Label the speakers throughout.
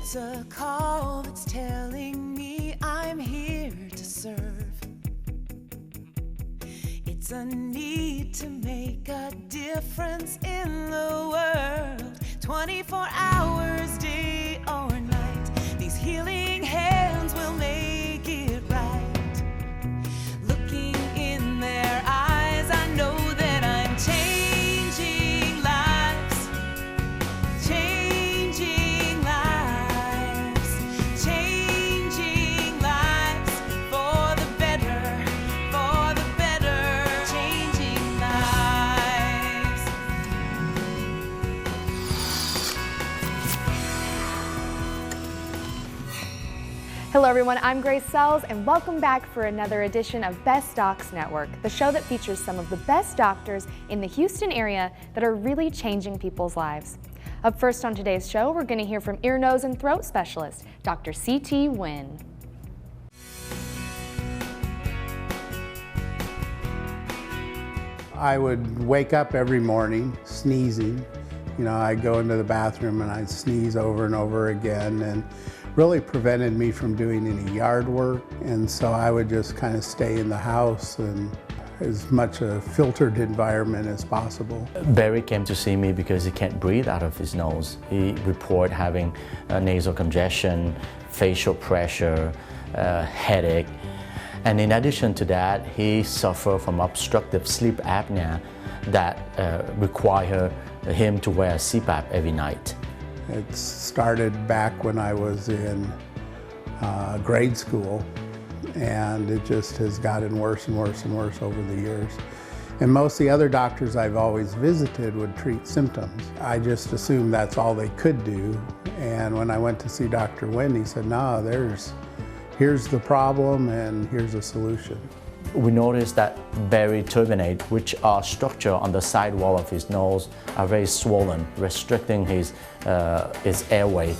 Speaker 1: It's a call that's telling me I'm here to serve. It's a need to make a difference in the world. 24 hours, day or night, these healing hands will make it right. Looking in their eyes, I know that I'm changing lives, changing lives, changing lives for the better, changing lives.
Speaker 2: Hello everyone, I'm Grace Sells and welcome back for another edition of Best Docs Network, the show that features some of the best doctors in the Houston area that are really changing people's lives. Up first on today's show, we're going to hear from ear, nose, and throat specialist, Dr. C.T. Nguyen.
Speaker 3: I would wake up every morning sneezing. You know, I'd go into the bathroom and I'd sneeze over and over again, and really prevented me from doing any yard work. And so I would just kind of stay in the house and as much a filtered environment as possible.
Speaker 4: Barry came to see me because he can't breathe out of his nose. He reported having nasal congestion, facial pressure, headache. And in addition to that, he suffered from obstructive sleep apnea that required him to wear a CPAP every night.
Speaker 3: It started back when I was in grade school, and it just has gotten worse and worse and worse over the years. And most of the other doctors I've always visited would treat symptoms. I just assumed that's all they could do. And when I went to see Dr. Nguyen, he said, no, here's the problem and here's a solution.
Speaker 4: We noticed that Barry turbinate, which are structure on the side wall of his nose, are very swollen, restricting his airway.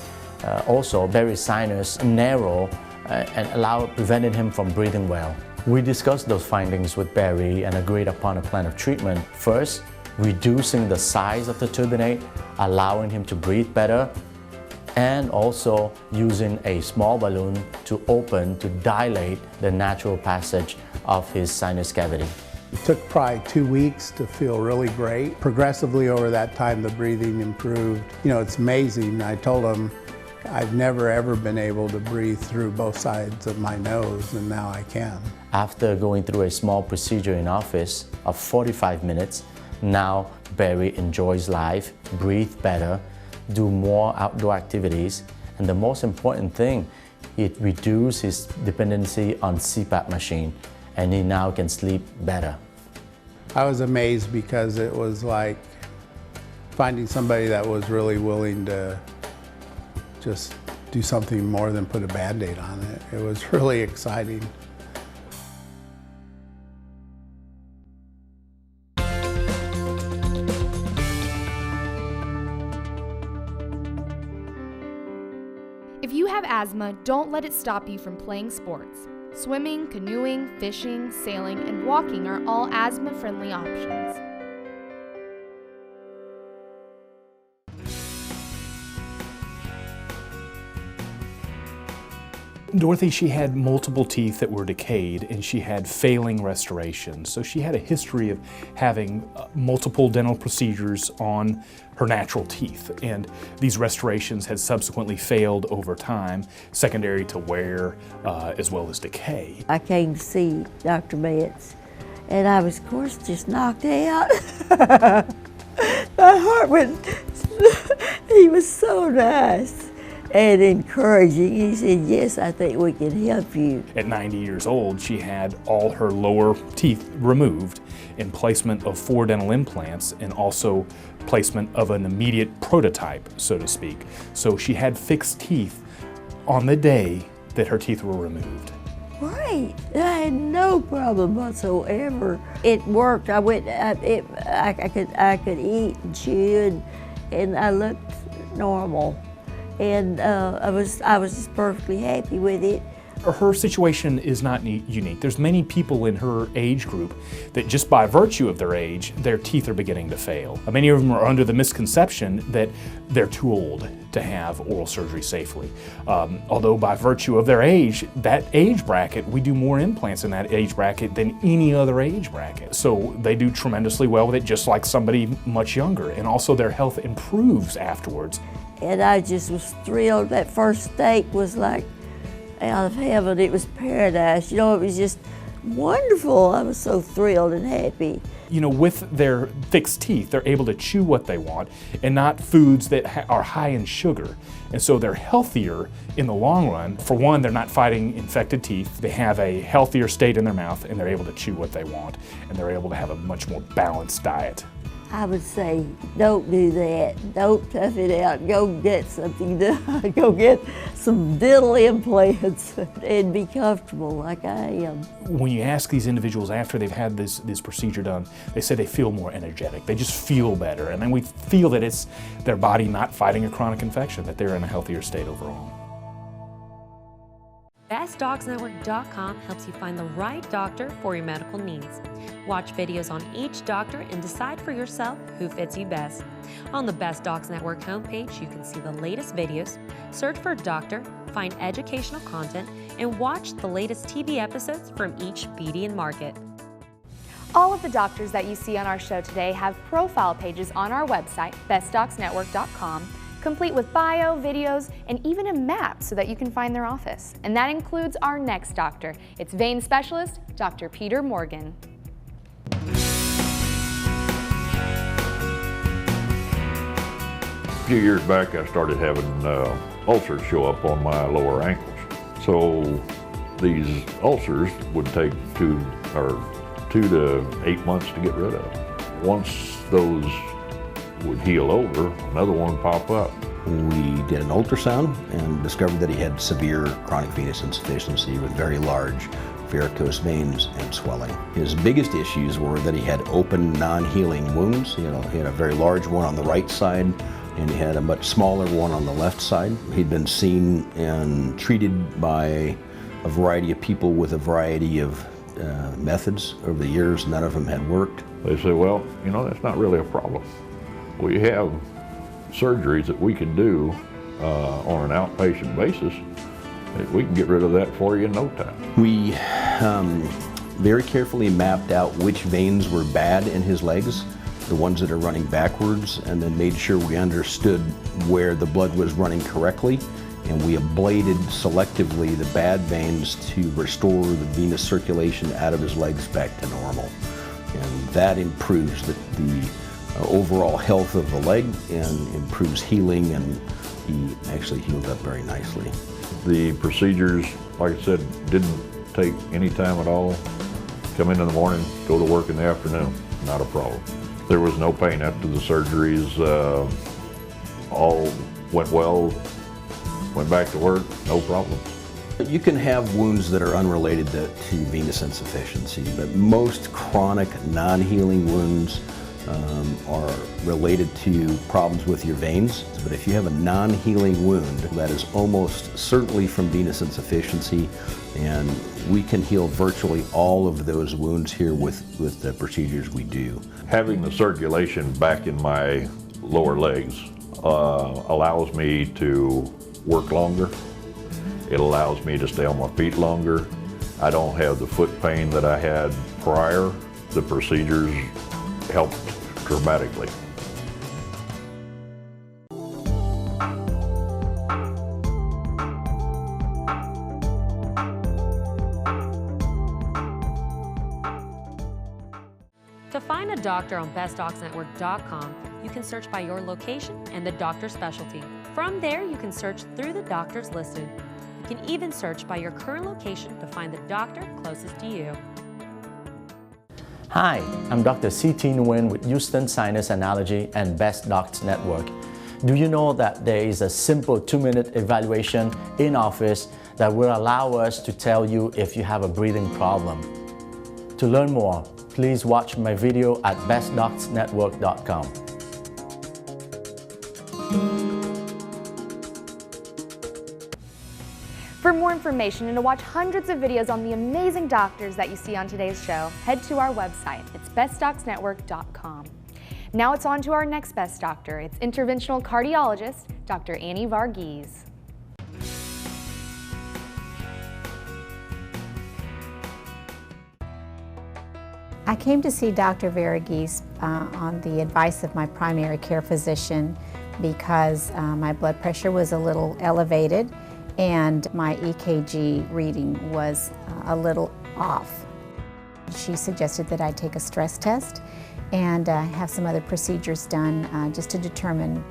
Speaker 4: Also, Barry's sinus narrow and prevented him from breathing well. We discussed those findings with Barry and agreed upon a plan of treatment. First, reducing the size of the turbinate, allowing him to breathe better, and also using a small balloon to dilate the natural passage of his sinus cavity.
Speaker 3: It took probably 2 weeks to feel really great. Progressively over that time, the breathing improved. You know, it's amazing. I told him I've never ever been able to breathe through both sides of my nose, and now I can.
Speaker 4: After going through a small procedure in office of 45 minutes, now Barry enjoys life, breathes better, do more outdoor activities, and the most important thing, it reduced his dependency on CPAP machine, and he now can sleep better.
Speaker 3: I was amazed because it was like finding somebody that was really willing to just do something more than put a Band-Aid on it. It was really exciting.
Speaker 2: If you have asthma, don't let it stop you from playing sports. Swimming, canoeing, fishing, sailing, and walking are all asthma-friendly options.
Speaker 5: Dorothy, she had multiple teeth that were decayed and she had failing restoration. So she had a history of having multiple dental procedures on her natural teeth. And these restorations had subsequently failed over time, secondary to wear as well as decay.
Speaker 6: I came to see Dr. Metz and I was, of course, just knocked out. My heart went, he was so nice and encouraging. He said, yes, I think we can help you.
Speaker 5: At 90 years old, she had all her lower teeth removed and placement of 4 dental implants and also placement of an immediate prototype, so to speak. So she had fixed teeth on the day that her teeth were removed.
Speaker 6: Right, I had no problem whatsoever. It worked. I could eat and chew and I looked normal. And I was just perfectly happy with it.
Speaker 5: Her situation is not unique. There's many people in her age group that just by virtue of their age, their teeth are beginning to fail. Many of them are under the misconception that they're too old to have oral surgery safely. Although by virtue of their age, that age bracket, we do more implants in that age bracket than any other age bracket. So they do tremendously well with it, just like somebody much younger. And also their health improves afterwards.
Speaker 6: And I just was thrilled. That first steak was like out of heaven. It was paradise. You know, it was just wonderful. I was so thrilled and happy.
Speaker 5: You know, with their fixed teeth, they're able to chew what they want and not foods that are high in sugar. And so they're healthier in the long run. For one, they're not fighting infected teeth. They have a healthier state in their mouth and they're able to chew what they want. And they're able to have a much more balanced diet.
Speaker 6: I would say, don't do that. Don't tough it out. Go get something done. Go get some dental implants and be comfortable like I am.
Speaker 5: When you ask these individuals after they've had this procedure done, they say they feel more energetic. They just feel better. And then we feel that it's their body not fighting a chronic infection, that they're in a healthier state overall.
Speaker 7: BestDocsNetwork.com helps you find the right doctor for your medical needs. Watch videos on each doctor and decide for yourself who fits you best. On the Best Docs Network homepage, you can see the latest videos, search for a doctor, find educational content, and watch the latest TV episodes from each beauty and market.
Speaker 2: All of the doctors that you see on our show today have profile pages on our website, BestDocsNetwork.com, complete with bio, videos, and even a map so that you can find their office. And that includes our next doctor. It's vein specialist, Dr. Peter Morgan.
Speaker 8: A few years back, I started having ulcers show up on my lower ankles. So these ulcers would take 2 to 8 months to get rid of. Once those would heal over, another one would pop up.
Speaker 9: We did an ultrasound and discovered that he had severe chronic venous insufficiency with very large varicose veins and swelling. His biggest issues were that he had open, non-healing wounds. He had a very large one on the right side, and he had a much smaller one on the left side. He'd been seen and treated by a variety of people with a variety of methods over the years. None of them had worked.
Speaker 8: They said, well, you know, that's not really a problem. We have surgeries that we can do on an outpatient basis. We can get rid of that for you in no time.
Speaker 9: We very carefully mapped out which veins were bad in his legs, the ones that are running backwards, and then made sure we understood where the blood was running correctly. And we ablated selectively the bad veins to restore the venous circulation out of his legs back to normal. And that improves the overall health of the leg and improves healing, and he actually healed up very nicely.
Speaker 8: The procedures, like I said, didn't take any time at all. Come in the morning, go to work in the afternoon, not a problem. There was no pain after the surgeries. All went well, went back to work, no problem.
Speaker 9: You can have wounds that are unrelated to venous insufficiency, but most chronic non-healing wounds are related to problems with your veins. But if you have a non-healing wound, that is almost certainly from venous insufficiency, and we can heal virtually all of those wounds here with the procedures we do.
Speaker 8: Having the circulation back in my lower legs allows me to work longer. It allows me to stay on my feet longer. I don't have the foot pain that I had prior. The procedures helped dramatically.
Speaker 7: To find a doctor on BestDocsNetwork.com, you can search by your location and the doctor's specialty. From there, you can search through the doctors listed. You can even search by your current location to find the doctor closest to you.
Speaker 4: Hi, I'm Dr. C.T. Nguyen with Houston Sinus and Allergy and Best Docs Network. Do you know that there is a simple 2-minute evaluation in office that will allow us to tell you if you have a breathing problem? To learn more, please watch my video at bestdocsnetwork.com.
Speaker 2: For more information and to watch hundreds of videos on the amazing doctors that you see on today's show, head to our website. It's bestdocsnetwork.com. Now it's on to our next best doctor. It's Interventional Cardiologist, Dr. Annie Varughese.
Speaker 10: I came to see Dr. Varughese on the advice of my primary care physician because my blood pressure was a little elevated and my EKG reading was a little off. She suggested that I take a stress test and have some other procedures done just to determine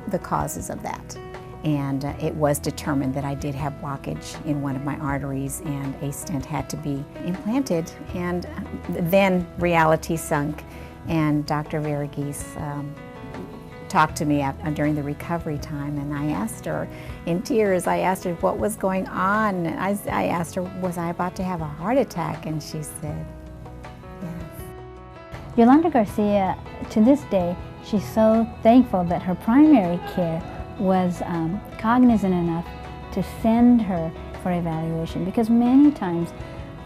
Speaker 10: the causes of that. And it was determined that I did have blockage in one of my arteries and a stent had to be implanted. And then reality sunk and Dr. Varughese talked to me during the recovery time, and I asked her in tears, I asked her what was going on. I asked her, was I about to have a heart attack? And she said, yes.
Speaker 11: Yolanda Garcia, to this day, she's so thankful that her primary care was cognizant enough to send her for evaluation, because many times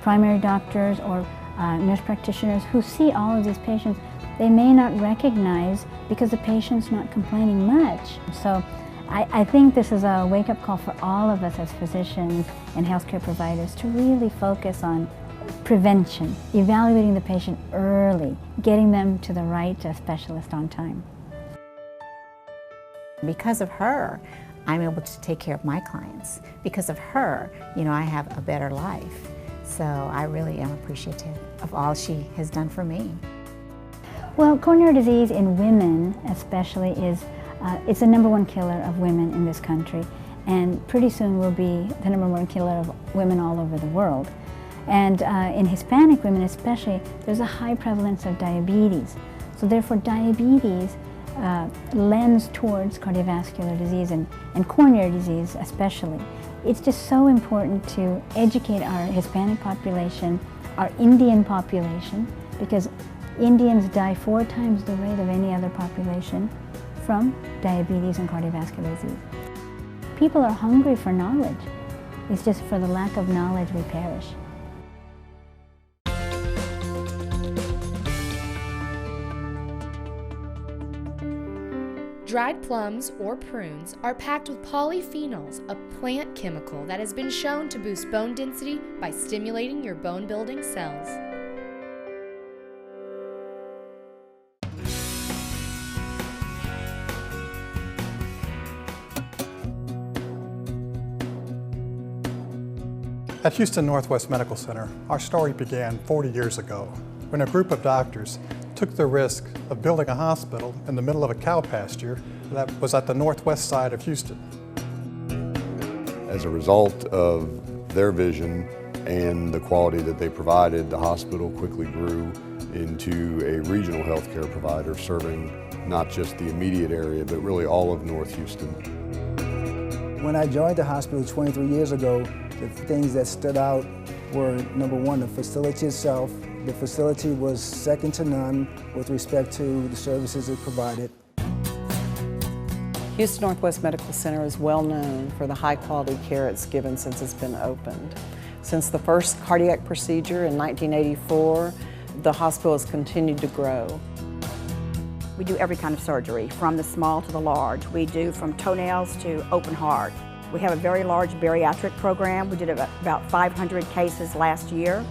Speaker 11: primary doctors or nurse practitioners who see all of these patients, they may not recognize because the patient's not complaining much. So I think this is a wake-up call for all of us as physicians and healthcare providers to really focus on prevention, evaluating the patient early, getting them to the right specialist on time.
Speaker 10: Because of her, I'm able to take care of my clients. Because of her, I have a better life. So I really am appreciative of all she has done for me.
Speaker 11: Well, coronary disease in women especially is, it's the #1 killer of women in this country, and pretty soon will be the #1 killer of women all over the world. And in Hispanic women especially, there's a high prevalence of diabetes. So therefore diabetes lends towards cardiovascular disease and coronary disease especially. It's just so important to educate our Hispanic population, our Indian population, because Indians die 4 times the rate of any other population from diabetes and cardiovascular disease. People are hungry for knowledge. It's just for the lack of knowledge we perish.
Speaker 2: Dried plums, or prunes, are packed with polyphenols, a plant chemical that has been shown to boost bone density by stimulating your bone-building cells.
Speaker 12: At Houston Northwest Medical Center, our story began 40 years ago when a group of doctors took the risk of building a hospital in the middle of a cow pasture that was at the northwest side of Houston.
Speaker 13: As a result of their vision and the quality that they provided, the hospital quickly grew into a regional healthcare provider serving not just the immediate area, but really all of North Houston.
Speaker 14: When I joined the hospital 23 years ago, the things that stood out were, #1, the facility itself. The facility was second to none with respect to the services it provided.
Speaker 15: Houston Northwest Medical Center is well known for the high quality care it's given since it's been opened. Since the first cardiac procedure in 1984, the hospital has continued to grow.
Speaker 16: We do every kind of surgery, from the small to the large. We do from toenails to open heart. We have a very large bariatric program. We did about 500 cases last year.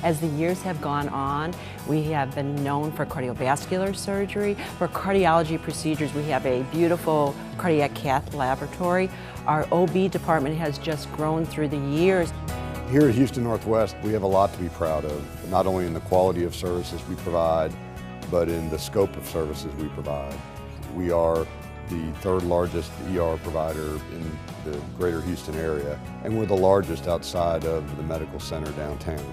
Speaker 17: As the years have gone on, we have been known for cardiovascular surgery. For cardiology procedures, we have a beautiful cardiac cath laboratory. Our OB department has just grown through the years.
Speaker 13: Here at Houston Northwest, we have a lot to be proud of, not only in the quality of services we provide, but in the scope of services we provide. We are the 3rd largest ER provider in the greater Houston area, and we're the largest outside of the medical center downtown.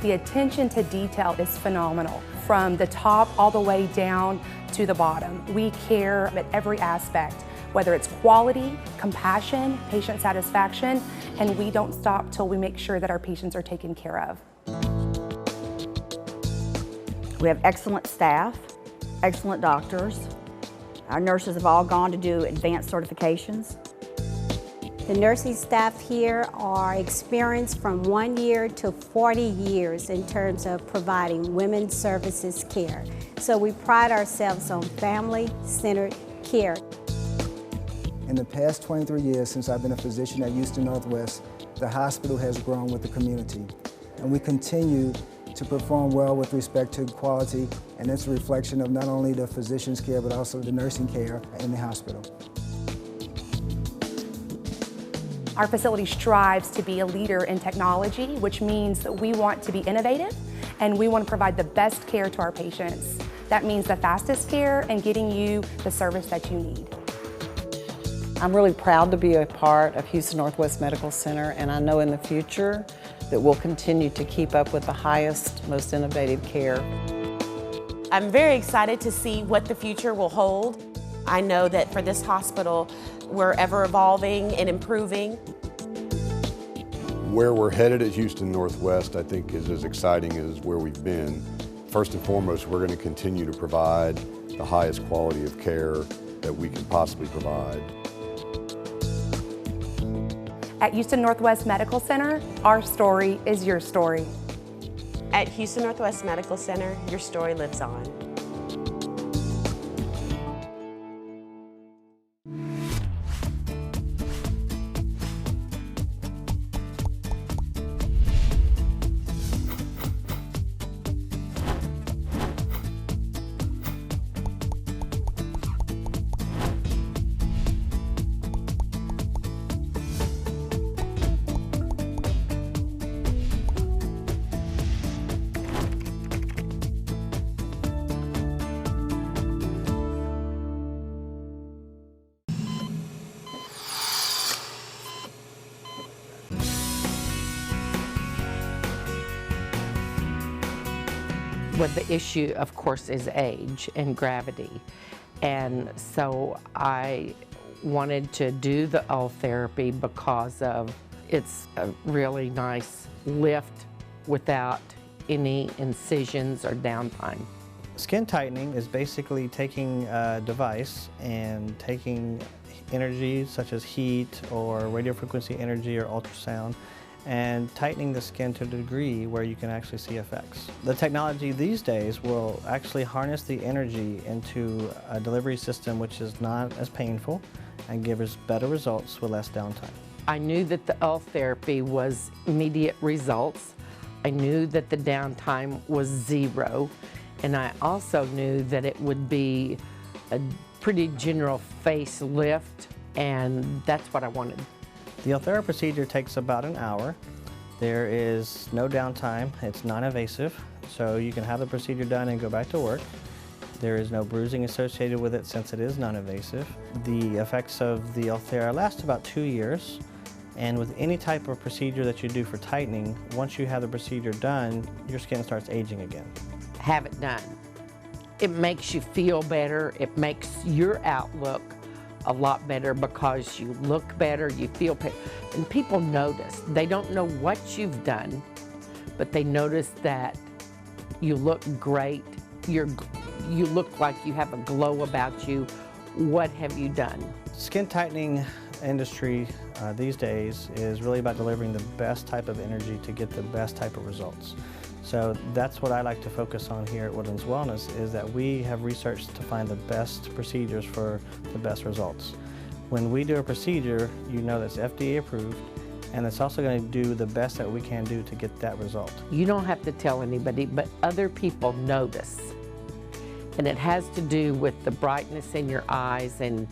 Speaker 18: The attention to detail is phenomenal, from the top all the way down to the bottom. We care at every aspect, whether it's quality, compassion, patient satisfaction, and we don't stop till we make sure that our patients are taken care of.
Speaker 16: We have excellent staff, excellent doctors. Our nurses have all gone to do advanced certifications.
Speaker 19: The nursing staff here are experienced from 1 year to 40 years in terms of providing women's services care. So we pride ourselves on family-centered care.
Speaker 14: In the past 23 years since I've been a physician at Houston Northwest, the hospital has grown with the community. And we continue to perform well with respect to quality, and it's a reflection of not only the physician's care, but also the nursing care in the hospital.
Speaker 18: Our facility strives to be a leader in technology, which means that we want to be innovative and we want to provide the best care to our patients. That means the fastest care and getting you the service that you need.
Speaker 15: I'm really proud to be a part of Houston Northwest Medical Center, and I know in the future that we'll continue to keep up with the highest, most innovative care.
Speaker 20: I'm very excited to see what the future will hold. I know that for this hospital, we're ever evolving and improving.
Speaker 13: Where we're headed at Houston Northwest, I think, is as exciting as where we've been. First and foremost, we're going to continue to provide the highest quality of care that we can possibly provide.
Speaker 18: At Houston Northwest Medical Center, our story is your story.
Speaker 20: At Houston Northwest Medical Center, your story lives on.
Speaker 21: Well, the issue, of course, is age and gravity. And so I wanted to do the UL therapy because of it's a really nice lift without any incisions or downtime.
Speaker 22: Skin tightening is basically taking a device and taking energy such as heat or radiofrequency energy or ultrasound and tightening the skin to a degree where you can actually see effects. The technology these days will actually harness the energy into a delivery system which is not as painful and gives us better results with less downtime.
Speaker 21: I knew that the UL therapy was immediate results. I knew that the downtime was 0. And I also knew that it would be a pretty general facelift, and that's what I wanted.
Speaker 22: The Altamira procedure takes about an hour. There is no downtime. It's non-invasive, so you can have the procedure done and go back to work. There is no bruising associated with it since it is non-invasive. The effects of the Altamira last about 2 years, and with any type of procedure that you do for tightening, once you have the procedure done, your skin starts aging again.
Speaker 21: Have it done. It makes you feel better. It makes your outlook a lot better because you look better, you feel better, and people notice. They don't know what you've done, but they notice that you look great. You look like you have a glow about you. What have you done?
Speaker 22: Skin tightening industry these days is really about delivering the best type of energy to get the best type of results. So that's what I like to focus on here at Woodlands Wellness, is that we have researched to find the best procedures for the best results. When we do a procedure, you know that's FDA approved, and it's also going to do the best that we can do to get that result.
Speaker 21: You don't have to tell anybody, but other people notice. And it has to do with the brightness in your eyes and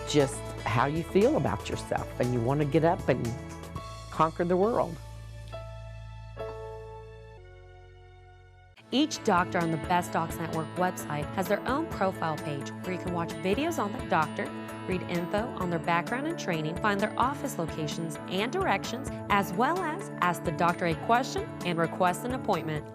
Speaker 21: just how you feel about yourself, and you want to get up and conquer the world.
Speaker 7: Each doctor on the Best Docs Network website has their own profile page where you can watch videos on the doctor, read info on their background and training, find their office locations and directions, as well as ask the doctor a question and request an appointment.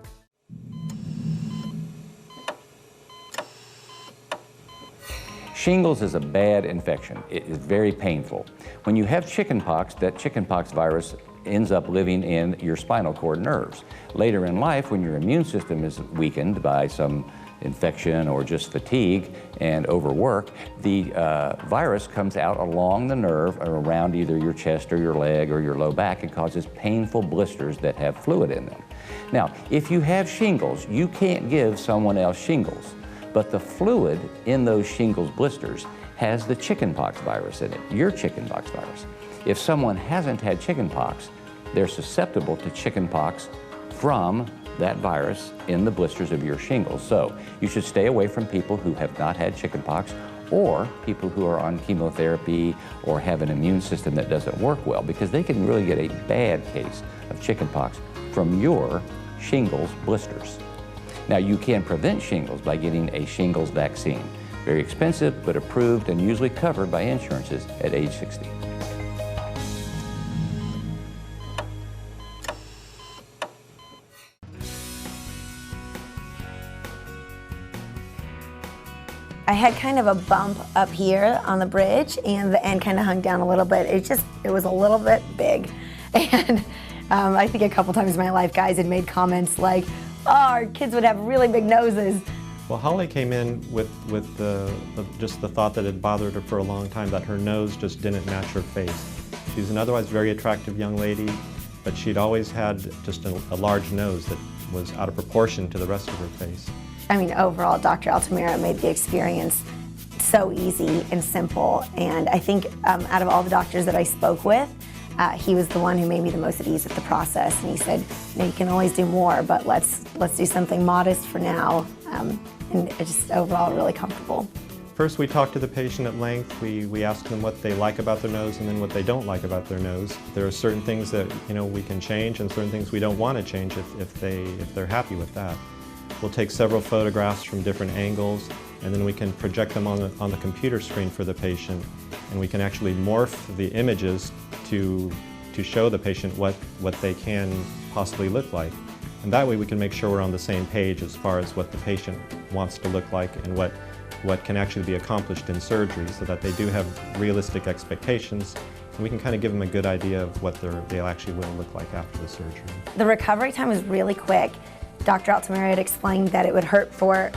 Speaker 23: Shingles is a bad infection. It is very painful. When you have chickenpox, that chickenpox virus ends up living in your spinal cord nerves. Later in life, when your immune system is weakened by some infection or just fatigue and overwork, the virus comes out along the nerve or around either your chest or your leg or your low back and causes painful blisters that have fluid in them. Now, if you have shingles, you can't give someone else shingles, but the fluid in those shingles blisters has the chickenpox virus in it, your chickenpox virus. If someone hasn't had chickenpox, they're susceptible to chickenpox from that virus in the blisters of your shingles. So you should stay away from people who have not had chickenpox or people who are on chemotherapy or have an immune system that doesn't work well, because they can really get a bad case of chickenpox from your shingles blisters. Now, you can prevent shingles by getting a shingles vaccine. Very expensive, but approved and usually covered by insurances at age 60.
Speaker 1: I had kind of a bump up here on the bridge, and the end kind of hung down a little bit. It was a little bit big. And I think a couple times in my life, guys had made comments like, oh, our kids would have really big noses.
Speaker 3: Well, Holly came in with just the thought that had bothered her for a long time, that her nose just didn't match her face. She's an otherwise very attractive young lady, but she'd always had just a large nose that was out of proportion to the rest of her face.
Speaker 1: I mean, overall, Dr. Altamira made the experience so easy and simple. And I think out of all the doctors that I spoke with, he was the one who made me the most at ease with the process. And he said, you can always do more, but let's do something modest for now. And just overall really comfortable.
Speaker 3: First, we talked to the patient at length. We asked them what they like about their nose and then what they don't like about their nose. There are certain things that we can change and certain things we don't want to change if they're happy with that. We'll take several photographs from different angles, and then we can project them on the computer screen for the patient, and we can actually morph the images to show the patient what they can possibly look like. And that way we can make sure we're on the same page as far as what the patient wants to look like and what can actually be accomplished in surgery, so that they do have realistic expectations, and we can kind of give them a good idea of what they actually will look like after the surgery.
Speaker 1: The recovery time was really quick. Dr. Altamira had explained that it would hurt for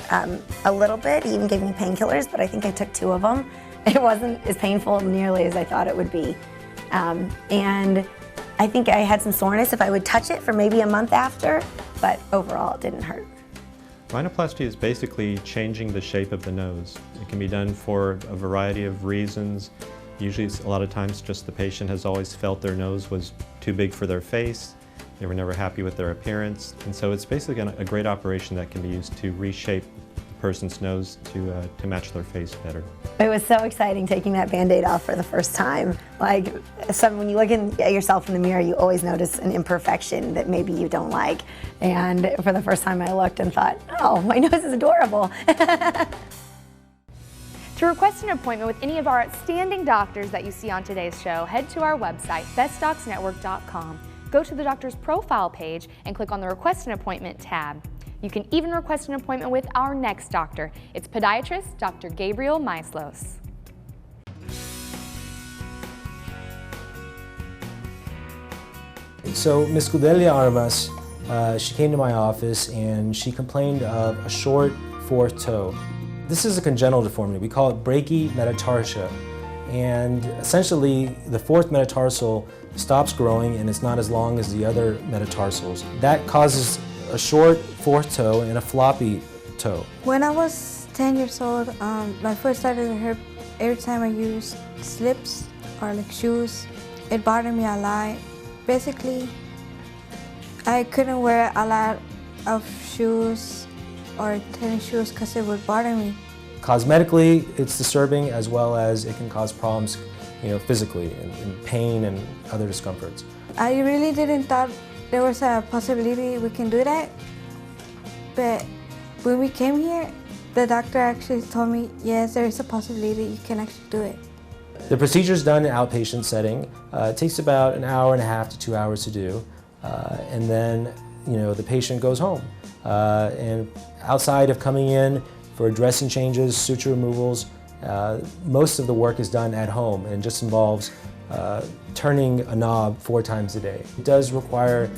Speaker 1: a little bit. He even gave me painkillers, but I think I took 2 of them. It wasn't as painful nearly as I thought it would be. And I think I had some soreness if I would touch it for maybe a month after, but overall it didn't hurt.
Speaker 3: Rhinoplasty is basically changing the shape of the nose. It can be done for a variety of reasons. Usually a lot of times just the patient has always felt their nose was too big for their face. They were never happy with their appearance, and so it's basically a great operation that can be used to reshape the person's nose to match their face better.
Speaker 1: It was so exciting taking that Band-Aid off for the first time. Like, when you look at yourself in the mirror, you always notice an imperfection that maybe you don't like. And for the first time I looked and thought, oh, my nose is adorable.
Speaker 2: To request an appointment with any of our outstanding doctors that you see on today's show, head to our website, bestdocsnetwork.com. Go to the doctor's profile page and click on the Request an Appointment tab. You can even request an appointment with our next doctor. It's podiatrist Dr. Gabriel Maislos.
Speaker 6: So Ms. Gudelia Armas, she came to my office and she complained of a short 4th toe. This is a congenital deformity. We call it brachymetatarsia. And essentially, the 4th metatarsal stops growing and it's not as long as the other metatarsals. That causes a short 4th toe and a floppy toe.
Speaker 24: When I was 10 years old, my foot started to hurt every time I used slips or like shoes. It bothered me a lot. Basically, I couldn't wear a lot of shoes or tennis shoes because it would bother me.
Speaker 6: Cosmetically, it's disturbing, as well as it can cause problems, physically, and pain and other discomforts.
Speaker 24: I really didn't thought there was a possibility we can do that, but when we came here, the doctor actually told me, yes, there is a possibility you can actually do it.
Speaker 6: The procedure is done in an outpatient setting. It takes about 1.5 hours to 2 hours to do, and then the patient goes home. And outside of coming in for dressing changes, suture removals, most of the work is done at home and just involves turning a knob 4 times a day. It does require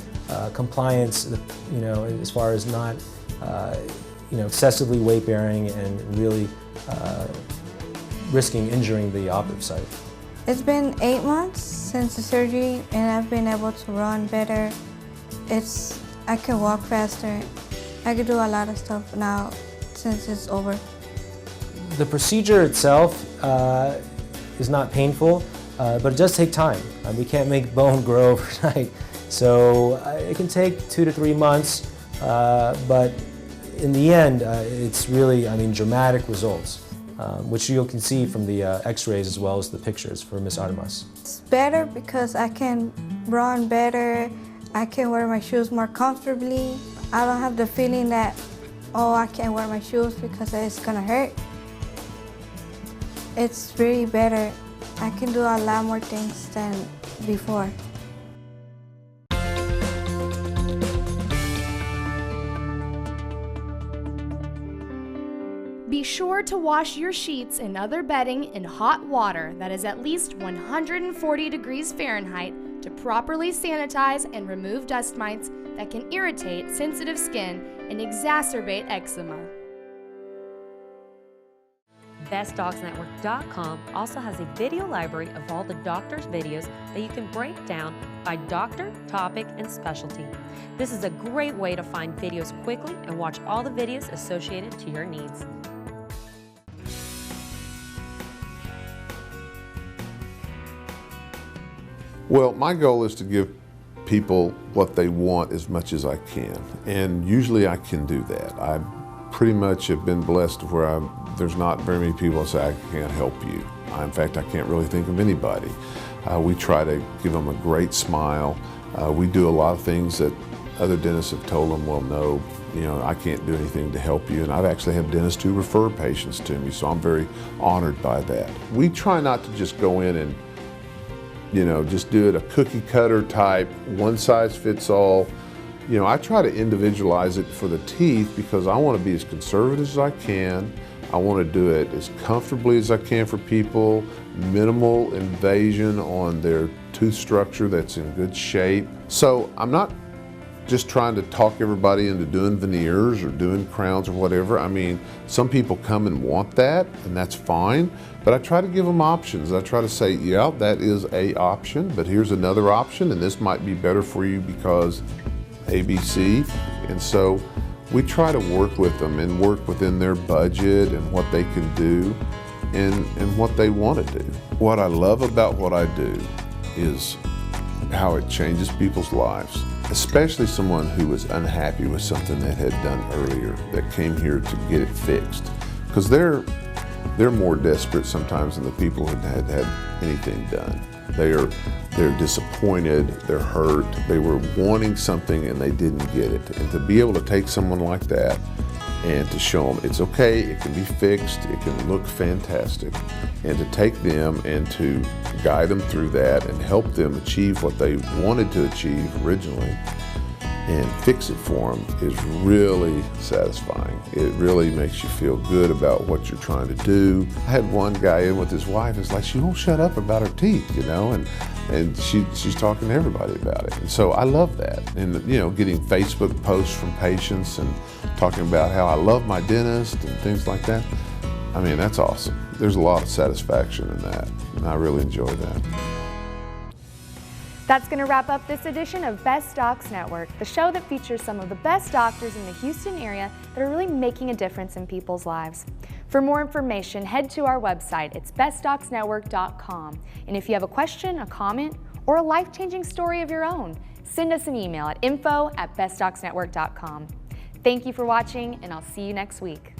Speaker 6: compliance, as far as not, excessively weight-bearing and really risking injuring the operative site.
Speaker 24: It's been 8 months since the surgery, and I've been able to run better. I can walk faster. I can do a lot of stuff now since it's over.
Speaker 6: The procedure itself is not painful, but it does take time. We can't make bone grow overnight. So it can take 2 to 3 months, but in the end, it's really, dramatic results, which you can see from the x-rays as well as the pictures for Ms. Artemas.
Speaker 24: It's better because I can run better, I can wear my shoes more comfortably. I don't have the feeling that, oh, I can't wear my shoes because it's gonna hurt. It's really better. I can do a lot more things than before.
Speaker 2: Be sure to wash your sheets and other bedding in hot water that is at least 140 degrees Fahrenheit to properly sanitize and remove dust mites that can irritate sensitive skin and exacerbate eczema.
Speaker 7: BestDocsNetwork.com also has a video library of all the doctors' videos that you can break down by doctor, topic, and specialty. This is a great way to find videos quickly and watch all the videos associated to your needs.
Speaker 4: Well, my goal is to give people what they want as much as I can, and usually I can do that. I pretty much have been blessed where there's not very many people that say, I can't help you. In fact, I can't really think of anybody. We try to give them a great smile. We do a lot of things that other dentists have told them, well, no, I can't do anything to help you. And I've actually had dentists who refer patients to me, so I'm very honored by that. We try not to just go in and just do it a cookie cutter type, one size fits all. I try to individualize it for the teeth because I want to be as conservative as I can. I want to do it as comfortably as I can for people, minimal invasion on their tooth structure that's in good shape. So I'm not just trying to talk everybody into doing veneers or doing crowns or whatever. Some people come and want that, and that's fine, but I try to give them options. I try to say, yeah, that is an option, but here's another option, and this might be better for you because ABC. And so we try to work with them and work within their budget and what they can do and what they want to do. What I love about what I do is how it changes people's lives, especially someone who was unhappy with something that had done earlier, that came here to get it fixed. Because they're more desperate sometimes than the people who had anything done. They're disappointed, they're hurt, they were wanting something and they didn't get it. And to be able to take someone like that and to show them it's okay, it can be fixed, it can look fantastic, and to take them and to guide them through that and help them achieve what they wanted to achieve originally and fix it for them is really satisfying. It really makes you feel good about what you're trying to do. I had one guy in with his wife, it's like she won't shut up about her teeth, and she's talking to everybody about it. And so I love that. And getting Facebook posts from patients and talking about how I love my dentist and things like that. That's awesome. There's a lot of satisfaction in that, and I really enjoy that.
Speaker 2: That's going to wrap up this edition of Best Docs Network, the show that features some of the best doctors in the Houston area that are really making a difference in people's lives. For more information, head to our website. It's bestdocsnetwork.com. And if you have a question, a comment, or a life-changing story of your own, send us an email at info@bestdocsnetwork.com. Thank you for watching, and I'll see you next week.